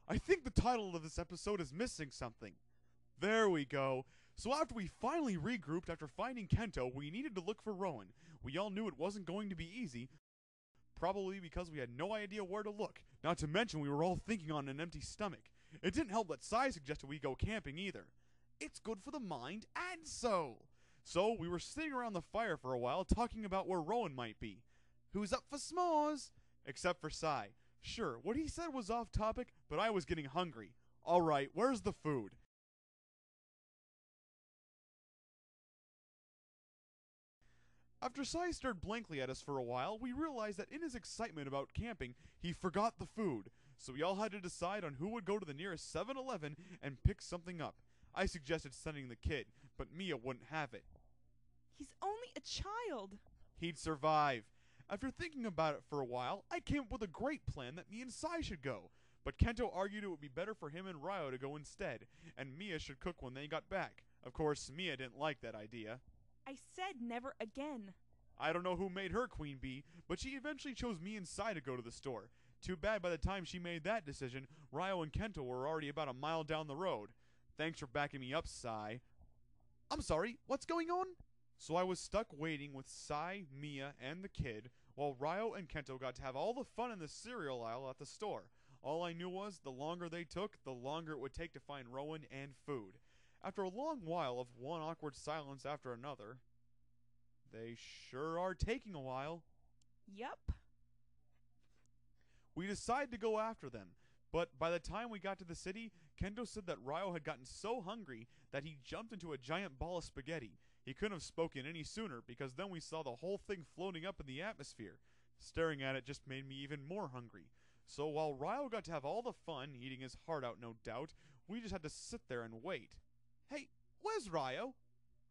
I think the title of this episode is missing something. There we go. So after we finally regrouped after finding Kento, we needed to look for Rowan. We all knew it wasn't going to be easy, probably because we had no idea where to look. Not to mention we were all thinking on an empty stomach. It didn't help that Sai suggested we go camping either. It's good for the mind and soul. So we were sitting around the fire for a while talking about where Rowan might be. Who's up for s'mores? Except for Sai. Sure, what he said was off topic, but I was getting hungry. Alright, where's the food? After Sai stared blankly at us for a while, we realized that in his excitement about camping, he forgot the food. So we all had to decide on who would go to the nearest 7-Eleven and pick something up. I suggested sending the kid, but Mia wouldn't have it. He's only a child. He'd survive. After thinking about it for a while, I came up with a great plan that me and Sai should go. But Kento argued it would be better for him and Ryo to go instead, and Mia should cook when they got back. Of course, Mia didn't like that idea. I said never again. I don't know who made her queen bee, but she eventually chose me and Sai to go to the store. Too bad by the time she made that decision, Ryo and Kento were already about a mile down the road. Thanks for backing me up, Sai. I'm sorry, what's going on? So I was stuck waiting with Sai, Mia, and the kid, while Ryo and Kento got to have all the fun in the cereal aisle at the store. All I knew was, the longer they took, the longer it would take to find Rowan and food. After a long while of one awkward silence after another, they sure are taking a while. Yup. We decided to go after them, but by the time we got to the city, Kento said that Ryo had gotten so hungry that he jumped into a giant ball of spaghetti. He couldn't have spoken any sooner, because then we saw the whole thing floating up in the atmosphere. Staring at it just made me even more hungry. So while Ryo got to have all the fun, eating his heart out no doubt, we just had to sit there and wait. Hey, where's Ryo?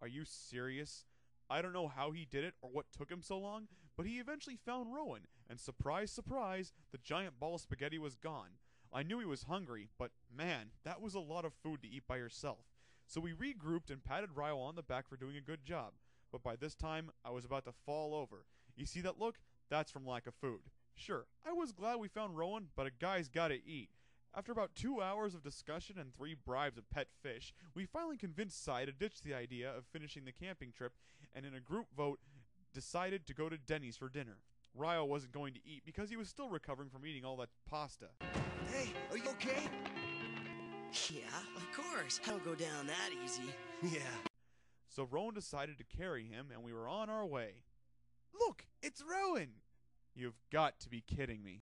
Are you serious? I don't know how he did it or what took him so long, but he eventually found Rowan, and surprise, surprise, the giant ball of spaghetti was gone. I knew he was hungry, but man, that was a lot of food to eat by yourself. So we regrouped and patted Ryo on the back for doing a good job. But by this time, I was about to fall over. You see that look? That's from lack of food. Sure, I was glad we found Rowan, but a guy's gotta eat. After about 2 hours of discussion and 3 bribes of pet fish, we finally convinced Sai to ditch the idea of finishing the camping trip, and in a group vote, decided to go to Denny's for dinner. Ryo wasn't going to eat because he was still recovering from eating all that pasta. Hey, are you okay? Yeah, of course. I don't go down that easy. Yeah. So Rowan decided to carry him, and we were on our way. Look, it's Rowan! You've got to be kidding me.